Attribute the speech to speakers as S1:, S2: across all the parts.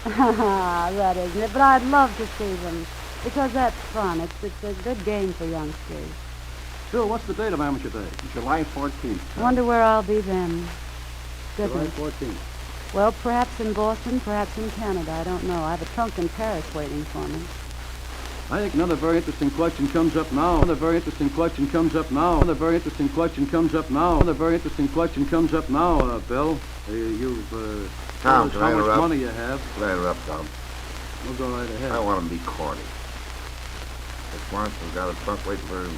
S1: That isn't it, but I'd love to see them. Because that's fun. It's a good game for youngsters.
S2: Bill, what's the date of Amateur Day?
S3: July 14th.
S1: Wonder where I'll be then.
S2: July
S1: Goodness.
S2: 14th.
S1: Well, perhaps in Boston, perhaps in Canada. I don't know. I have a trunk in Paris waiting for me.
S2: I think another very interesting question comes up now. Another very interesting question comes up now. Another very interesting question comes up now. Another very interesting question comes up now, Bill. You've
S3: Tom,
S2: told us
S3: can
S2: how
S3: I
S2: much
S3: interrupt?
S2: money you have.
S3: Can I interrupt, Tom?
S2: We'll go right ahead.
S3: I want to be corny. If Swanson's got a trunk waiting for him in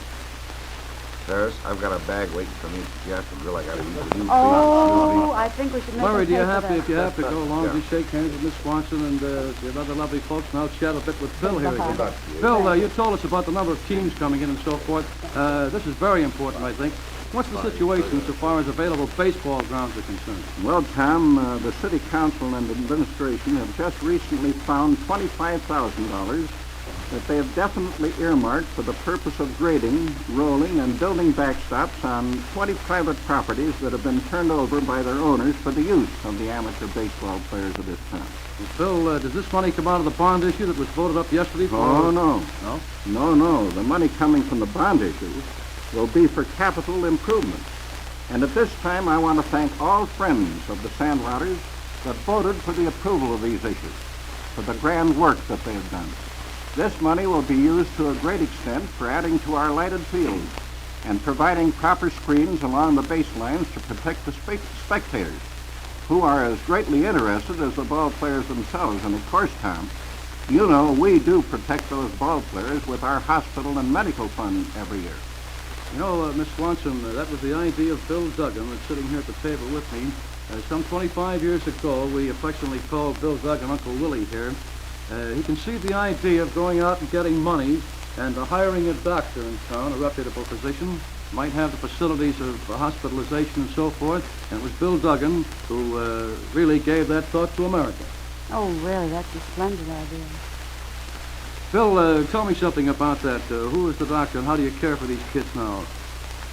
S3: Paris, I've got a bag waiting for me at Jacksonville. I got to use the new
S1: Oh, I think we should make
S2: Murray,
S1: a
S2: do you
S1: tape
S2: have
S1: of
S2: to,
S1: that.
S2: if you have to go along,
S3: Yeah.
S2: just shake hands with Miss Swanson and the other lovely folks, and I'll chat a bit with Phil here again.
S3: About you.
S2: Phil, you told us about the number of teams coming in and so forth. This is very important, I think. What's the situation so far as available baseball grounds are concerned?
S3: Well, Tom, the city council and administration have just recently found $25,000 that they have definitely earmarked for the purpose of grading, rolling, and building backstops on 20 private properties that have been turned over by their owners for the use of the amateur baseball players of this town.
S2: Well, Phil, does this money come out of the bond issue that was voted up yesterday?
S3: Oh, no.
S2: No?
S3: No. The money coming from the bond issue will be for capital improvements. And at this time, I want to thank all friends of the Sandrotters that voted for the approval of these issues, for the grand work that they have done. This money will be used to a great extent for adding to our lighted fields and providing proper screens along the baselines to protect the spectators, who are as greatly interested as the ball players themselves. And of course, Tom, you know we do protect those ball players with our hospital and medical fund every year.
S2: You know, Miss Swanson, that was the idea of Bill Duggan, that's sitting here at the table with me. Some 25 years ago, we affectionately called Bill Duggan Uncle Willie here. He conceived the idea of going out and getting money and hiring a doctor in town, a reputable physician, might have the facilities of hospitalization and so forth. And it was Bill Duggan who really gave that thought to America.
S1: Oh, really? That's a splendid idea.
S2: Phil, tell me something about that. Who is the doctor and how do you care for these kids now?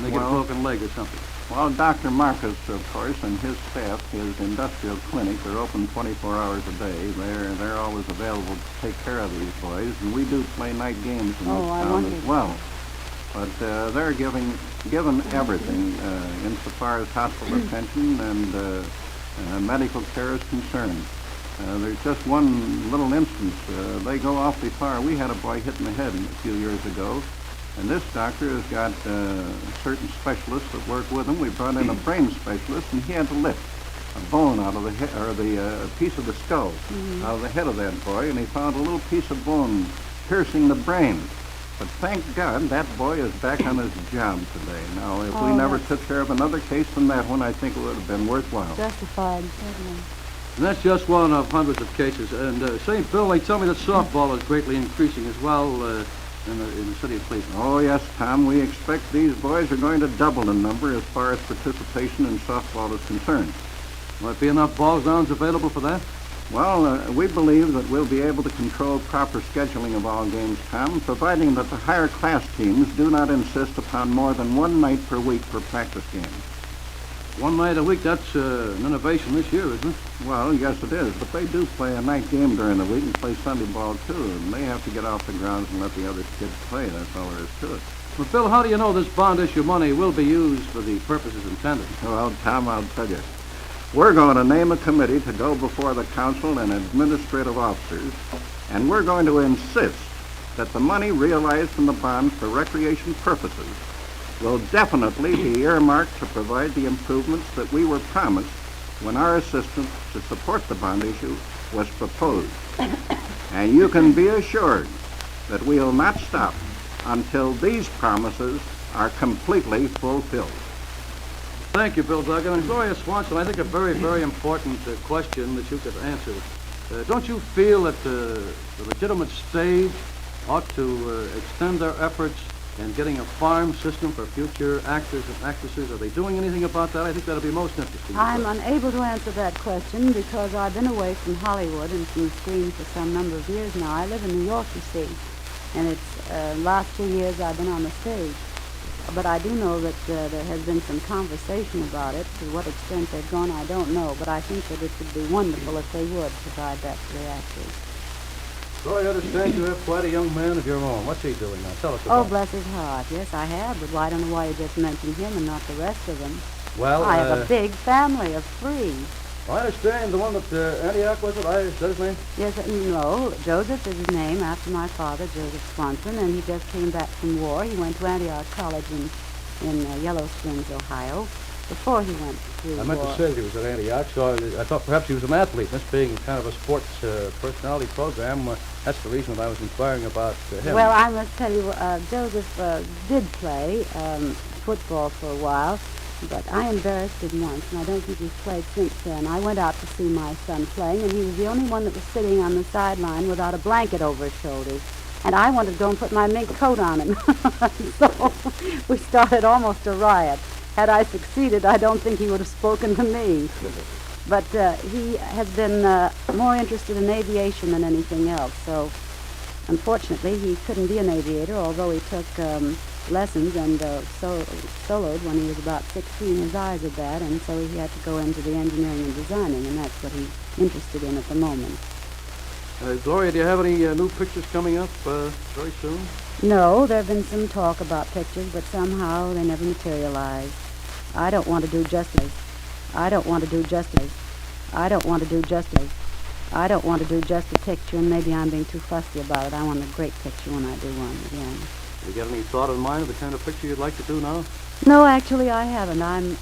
S2: They get a broken leg or something.
S3: Well, Dr. Marcus, of course, and his staff, his industrial clinic, they're open 24 hours a day. They're always available to take care of these boys, and we do play night games in this
S1: I
S3: town
S1: wondered.
S3: as well. But they're given everything insofar as hospital attention and medical care is concerned. There's just one little instance. They go awfully far. We had a boy hit in the head a few years ago. And this doctor has got certain specialists that work with him. We brought in a brain specialist, and he had to lift a bone out of the head, or the piece of the skull out of the head of that boy, and he found a little piece of bone piercing the brain. But thank God that boy is back on his job today. Now, if we never took care of another case than that one, I think it would have been worthwhile.
S1: Justified, certainly.
S2: And that's just one of hundreds of cases. And St. Bill, they tell me that softball is greatly increasing as well in the city of Cleveland.
S3: Oh, yes, Tom. We expect these boys are going to double in number as far as participation in softball is concerned.
S2: Will there be enough ball grounds available for that?
S3: Well, we believe that we'll be able to control proper scheduling of all games, Tom, providing that the higher class teams do not insist upon more than one night per week for practice games.
S2: One night a week, that's an innovation this year, isn't it?
S3: Well, yes, it is, but they do play a night game during the week and play Sunday ball, too, and they have to get off the grounds and let the other kids play. That's all there is to it.
S2: Well, Bill, how do you know this bond issue money will be used for the purposes intended?
S3: Well, Tom, I'll tell you. We're going to name a committee to go before the council and administrative officers, and we're going to insist that the money realized from the bond for recreation purposes will definitely be earmarked to provide the improvements that we were promised when our assistance to support the bond issue was proposed. And you can be assured that we will not stop until these promises are completely fulfilled.
S2: Thank you, Bill Duggan. And Gloria Swanson, I think a very, very important question that you could answer. Don't you feel that the legitimate stage ought to extend their efforts in getting a farm system for future actors and actresses? Are they doing anything about that? I think that'll be most interesting.
S1: I'm unable to answer that question because I've been away from Hollywood and from the screen for some number of years now. I live in New York, you see, and it's last 2 years I've been on the stage. but I do know that there has been some conversation about it. To what extent they've gone, I don't know, but I think that it would be wonderful if they would provide that for the actors.
S2: So I understand you have quite a young man of your own. What's he doing now? Tell us about
S1: Oh, bless his heart. Yes, I have, but I don't know why you just mentioned him and not the rest of them.
S2: Well,
S1: I have a big family of 3.
S2: I understand the one that Antioch, was it? Is that his name?
S1: Yes, no, Joseph is his name, after my father, Joseph Swanson, and he just came back from war. He went to Antioch College in Yellow Springs, Ohio, before he went to
S2: I meant
S1: war.
S2: to say that he was at Antioch, so I thought perhaps he was an athlete. This being kind of a sports personality program, that's the reason that I was inquiring about him.
S1: Well, I must tell you, Joseph did play football for a while, but I embarrassed him once, and I don't think he's played since then. I went out to see my son playing, and he was the only one that was sitting on the sideline without a blanket over his shoulders. And I wanted to go and put my mink coat on him. So we started almost a riot. Had I succeeded, I don't think he would have spoken to me. But he has been more interested in aviation than anything else. So unfortunately, he couldn't be an aviator, although he took lessons and soloed when he was about 16. His eyes are bad, and so he had to go into the engineering and designing, and that's what he's interested in at the moment.
S2: Gloria, do you have any new pictures coming up very soon?
S1: No, there have been some talk about pictures, but somehow they never materialize. I don't want to do justice. I don't want to do justice. I don't want to do justice. I don't want to do just a picture, and maybe I'm being too fussy about it. I want a great picture when I do one again.
S2: Have you got any thought in mind of the kind of picture you'd like to do now?
S1: No, actually, I haven't. I'm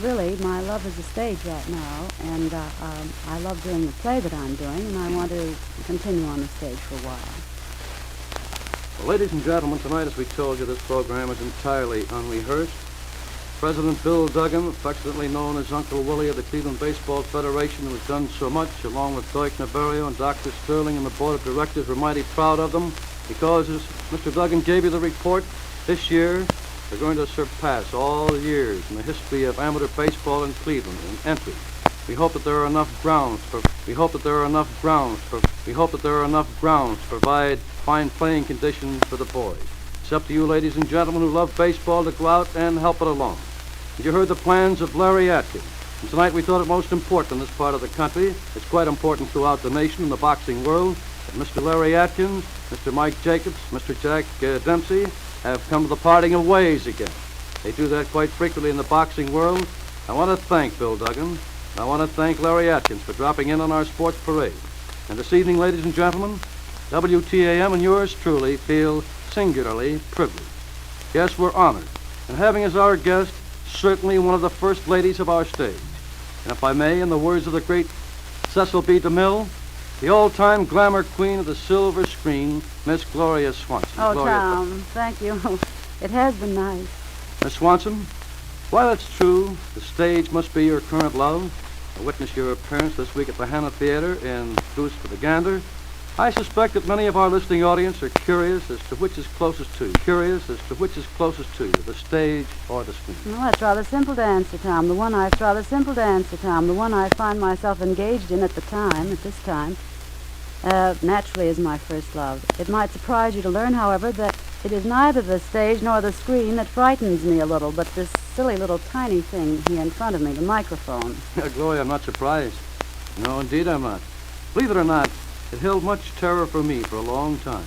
S1: really, my love is the stage right now, and I love doing the play that I'm doing, and I want to continue on the stage for a while.
S2: Well, ladies and gentlemen, tonight, as we told you, this program is entirely unrehearsed. President Bill Duggan, affectionately known as Uncle Willie of the Cleveland Baseball Federation, who has done so much, along with Doik Naberrio and Dr. Sterling and the board of directors, we're mighty proud of them, because as Mr. Duggan gave you the report, this year they're going to surpass all years in the history of amateur baseball in Cleveland in entry. We hope that there are enough grounds to provide fine playing conditions for the boys. It's up to you, ladies and gentlemen, who love baseball, to go out and help it along. And you heard the plans of Larry Atkins. And tonight we thought it most important in this part of the country, it's quite important throughout the nation and the boxing world, that Mr. Larry Atkins, Mr. Mike Jacobs, Mr. Jack Dempsey have come to the parting of ways again. They do that quite frequently in the boxing world. I want to thank Bill Duggan. I want to thank Larry Atkins for dropping in on our sports parade. And this evening, ladies and gentlemen, WTAM and yours truly feel singularly privileged. Yes, we're honored in having as our guest certainly one of the first ladies of our stage. And if I may, in the words of the great Cecil B. DeMille, the all-time glamour queen of the silver screen, Miss Gloria Swanson.
S1: Oh,
S2: Gloria,
S1: Tom, thank you. It has been nice.
S2: Miss Swanson, while it's true the stage must be your current love, I witnessed your appearance this week at the Hannah Theater in Goose for the Gander, I suspect that many of our listening audience are curious as to which is closest to you. The stage or the screen.
S1: Well, that's rather simple to answer, Tom. The one I find myself engaged in at this time, naturally is my first love. It might surprise you to learn, however, that it is neither the stage nor the screen that frightens me a little, but this silly little tiny thing here in front of me, the microphone.
S2: Gloria, I'm not surprised. No, indeed I'm not. Believe it or not, it held much terror for me for a long time.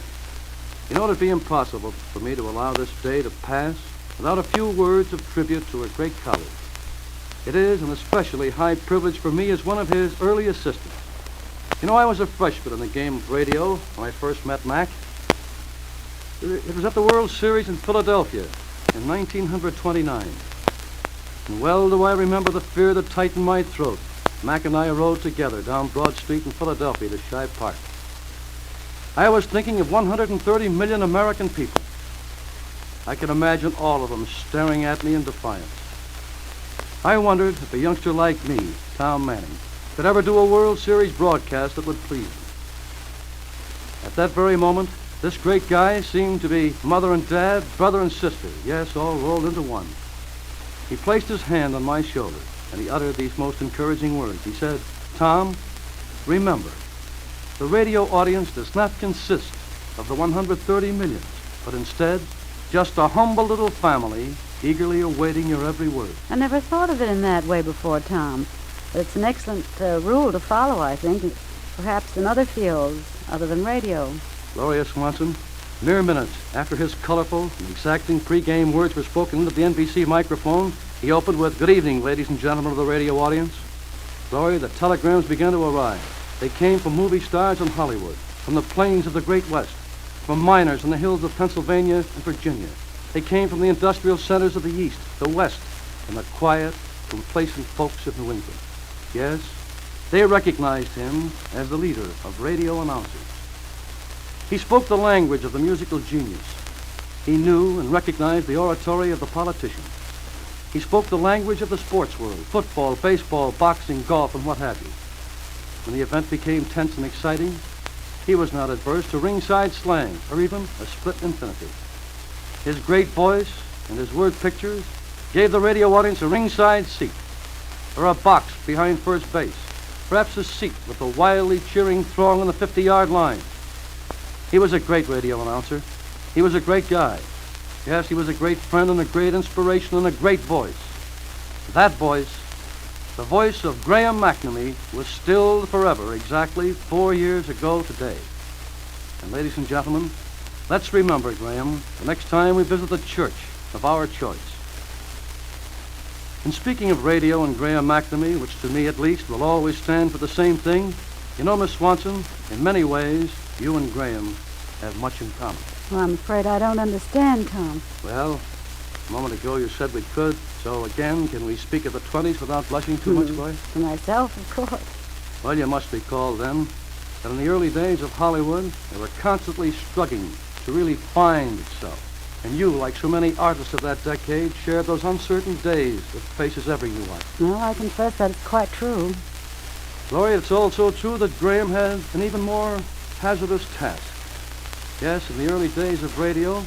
S2: You know, it'd be impossible for me to allow this day to pass without a few words of tribute to a great colleague. It is an especially high privilege for me as one of his early assistants. You know, I was a freshman in the game of radio when I first met Mac. It was at the World Series in Philadelphia in 1929. And well do I remember the fear that tightened my throat. Mac and I rode together down Broad Street in Philadelphia to Shibe Park. I was thinking of 130 million American people. I could imagine all of them staring at me in defiance. I wondered if a youngster like me, Tom Manning, could ever do a World Series broadcast that would please them. At that very moment, this great guy seemed to be mother and dad, brother and sister, yes, all rolled into one. He placed his hand on my shoulder, and he uttered these most encouraging words. He said, "Tom, remember, the radio audience does not consist of the 130 million, but instead just a humble little family eagerly awaiting your every word.
S1: I never thought of it in that way before, Tom. But it's an excellent rule to follow, I think, perhaps in other fields other than radio.
S2: Gloria Swanson, mere minutes after his colorful and exacting pregame words were spoken into the NBC microphone, he opened with, "Good evening, ladies and gentlemen of the radio audience." Gloria, the telegrams began to arrive. They came from movie stars in Hollywood, from the plains of the Great West, from miners in the hills of Pennsylvania and Virginia. They came from the industrial centers of the East, the West, and the quiet, complacent folks of New England. Yes, they recognized him as the leader of radio announcers. He spoke the language of the musical genius. He knew and recognized the oratory of the politician. He spoke the language of the sports world, football, baseball, boxing, golf, and what have you. When the event became tense and exciting, he was not adverse to ringside slang or even a split infinitive. His great voice and his word pictures gave the radio audience a ringside seat, or a box behind first base, perhaps a seat with the wildly cheering throng on the 50-yard line. He was a great radio announcer. He was a great guy. Yes, he was a great friend and a great inspiration and a great voice. That voice, the voice of Graham McNamee, was stilled forever exactly 4 years ago today. And ladies and gentlemen, let's remember Graham the next time we visit the church of our choice. And speaking of radio and Graham McNamee, which to me at least will always stand for the same thing, you know, Miss Swanson, in many ways, you and Graham have much in common.
S1: Well, I'm afraid I don't understand, Tom.
S2: Well, a moment ago you said we could, so again, can we speak of the 20s without blushing too much, Gloria?
S1: To myself, of course.
S2: Well, you must recall then that in the early days of Hollywood, they were constantly struggling to really find itself. And you, like so many artists of that decade, shared those uncertain days that faces every new artist.
S1: Well, I confess that it's quite true.
S2: Gloria, it's also true that Graham had an even more hazardous task. Yes, in the early days of radio,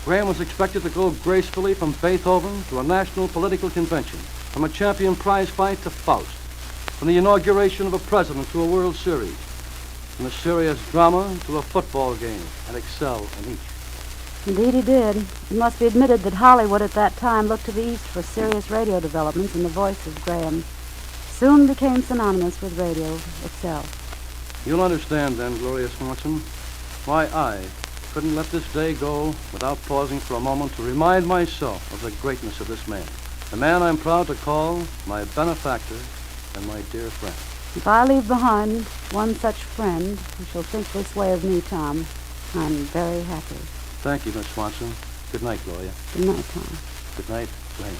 S2: Graham was expected to go gracefully from Beethoven to a national political convention, from a champion prize fight to Faust, from the inauguration of a president to a World Series, from a serious drama to a football game, and excel in each.
S1: Indeed he did. It must be admitted that Hollywood at that time looked to the east for serious radio developments, and the voice of Graham soon became synonymous with radio itself.
S2: You'll understand then, Gloria Swanson, why I couldn't let this day go without pausing for a moment to remind myself of the greatness of this man, the man I'm proud to call my benefactor and my dear friend.
S1: If I leave behind one such friend who shall think this way of me, Tom, I'm very happy.
S2: Thank you, Miss Swanson. Good night, Gloria.
S1: Good night, Tom.
S2: Good night, Graham.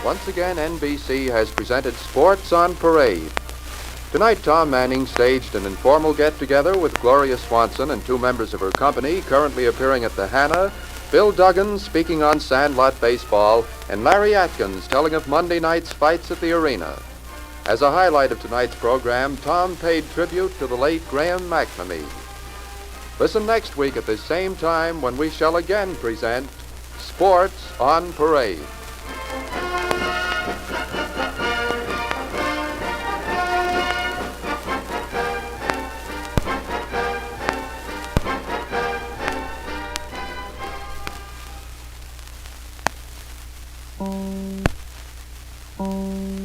S4: Once again, NBC has presented Sports on Parade. Tonight, Tom Manning staged an informal get-together with Gloria Swanson and two members of her company currently appearing at the Hannah, Bill Duggan speaking on Sandlot baseball, and Larry Atkins telling of Monday night's fights at the arena. As a highlight of tonight's program, Tom paid tribute to the late Graham McNamee. Listen next week at the same time when we shall again present Sports on Parade.
S1: Oh.